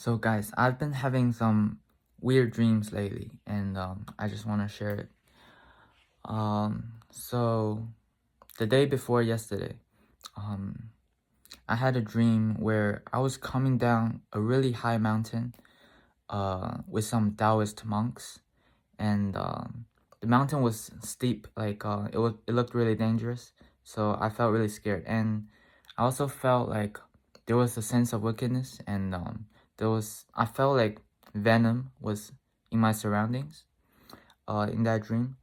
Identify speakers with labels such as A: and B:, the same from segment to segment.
A: So guys, I've been having some weird dreams lately, and I just want to share it. So the day before yesterday, um, I had a dream where I was coming down a really high mountain, with some Taoist monks, and the mountain was steep, like it looked really dangerous. So I felt really scared, and I also felt like there was a sense of wickedness, and I felt like venom was in my surroundings, in that dream,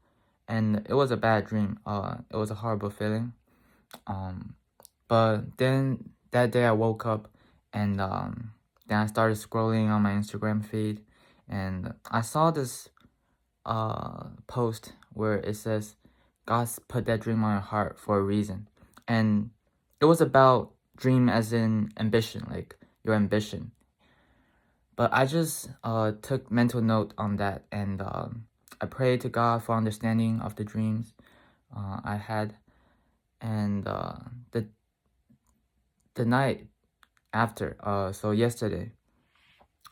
A: and it was a bad dream. It was a horrible feeling. Um, but then that day I woke up, and then I started scrolling on my Instagram feed, and I saw this post where it says God's put that dream on your heart for a reason. And it was about dream as in ambition, like your ambition. But I just took mental note on that, and I prayed to God for understanding of the dreams I had. And the night after, so yesterday,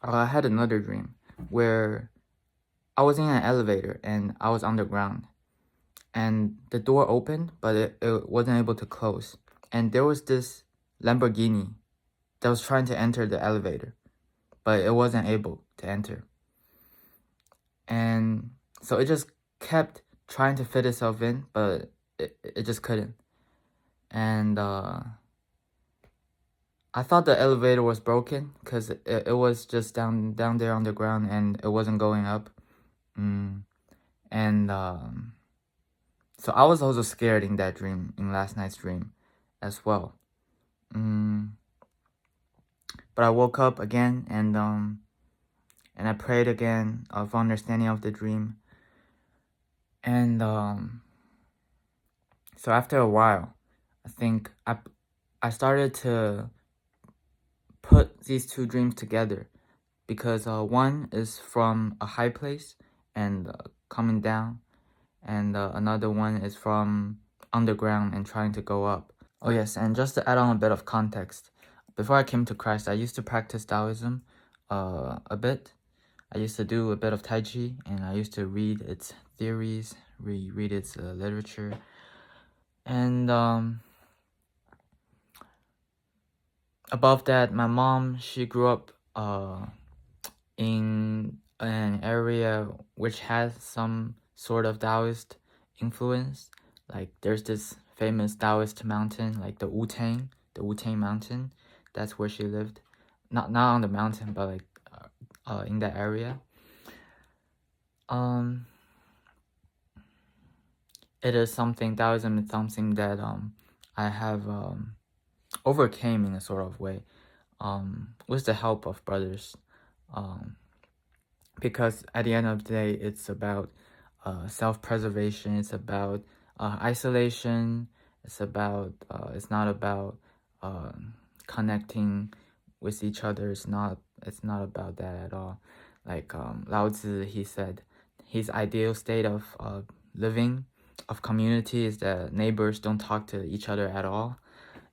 A: I had another dream where I was in an elevator and I was underground, and the door opened, but it wasn't able to close. And there was this Lamborghini that was trying to enter the elevator, but it wasn't able to enter. And so it just kept trying to fit itself in, but it just couldn't. And I thought the elevator was broken because it was just down there on the ground and it wasn't going up. And so I was also scared in that dream, in last night's dream as well. But I woke up again, and I prayed again for understanding of the dream. And so after a while, I think I started to put these two dreams together, because one is from a high place and coming down, and another one is from underground and trying to go up. Oh yes, and just to add on a bit of context, before I came to Christ, I used to practice Taoism a bit. I used to do a bit of Tai Chi, and I used to read its theories, read its literature. And above that, my mom, she grew up in an area which has some sort of Taoist influence. Like there's this famous Taoist mountain, like the Wu-Tang mountain. That's where she lived. Not on the mountain, but like in that area. It is something, Taoism is something that I have overcame in a sort of way, with the help of brothers, because at the end of the day, it's about self-preservation. It's about isolation. It's not about connecting with each other. It's not about that at all. Like Lao Tzu, he said his ideal state of living, of community, is that neighbors don't talk to each other at all,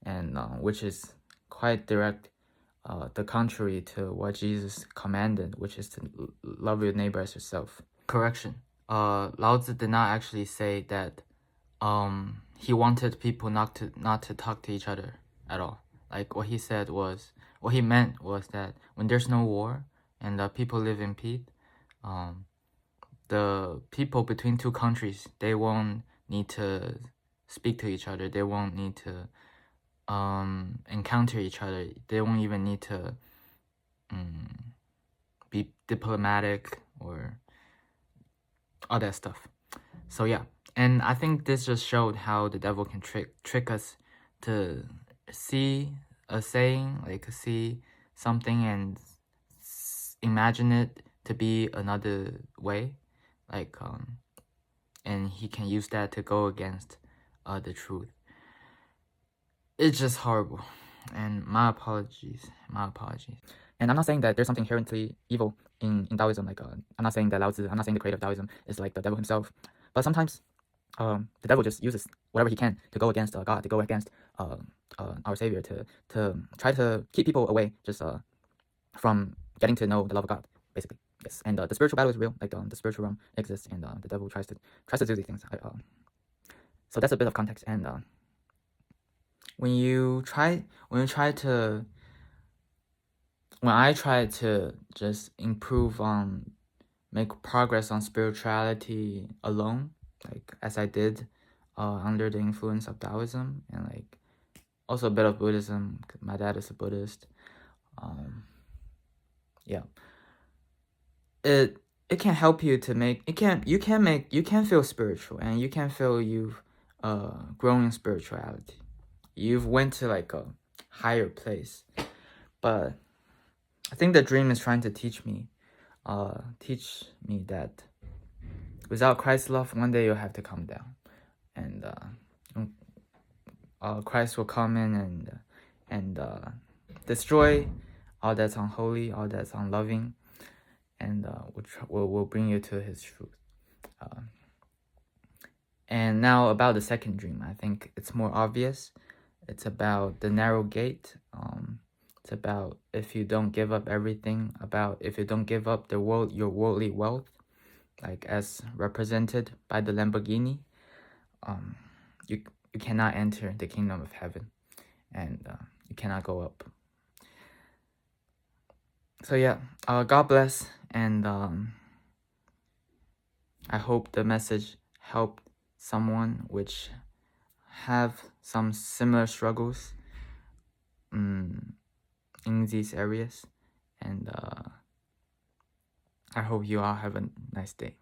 A: and which is quite direct, the contrary to what Jesus commanded, which is to love your neighbor as yourself. Correction. Lao Tzu did not actually say that he wanted people not to talk to each other at all. Like what he meant was that when there's no war and people live in peace, the people between two countries, they won't need to speak to each other. They won't need to encounter each other. They won't even need to be diplomatic or all that stuff. So yeah, and I think this just showed how the devil can trick us to see a saying, like see something and imagine it to be another way, like and he can use that to go against the truth. It's just horrible, and my apologies. And I'm not saying that there's something inherently evil in Taoism. Like I'm not saying that Lao Tzu, I'm not saying the creator of Taoism is like the devil himself. But sometimes the devil just uses whatever he can to go against God, to go against our Savior, to try to keep people away just from getting to know the love of God, basically. Yes, and the spiritual battle is real. Like the spiritual realm exists, and the devil tries to do these things. So that's a bit of context. And when I try to just improve on, make progress on spirituality alone, like as I did under the influence of Taoism, and like also a bit of Buddhism. My dad is a Buddhist. Yeah, it can help you to make you can feel spiritual, and you can feel you've grown in spirituality. You've went to like a higher place, but I think the dream is trying to teach me that without Christ's love, one day you'll have to come down, and Christ will come in and destroy all that's unholy, all that's unloving, and will bring you to His truth. And now about the second dream, I think it's more obvious. It's about the narrow gate. It's about if you don't give up everything, about if you don't give up your worldly wealth, like as represented by the Lamborghini, you cannot enter the kingdom of heaven, and you cannot go up. So yeah, God bless, and I hope the message helped someone which have some similar struggles in these areas, and I hope you all have a nice day.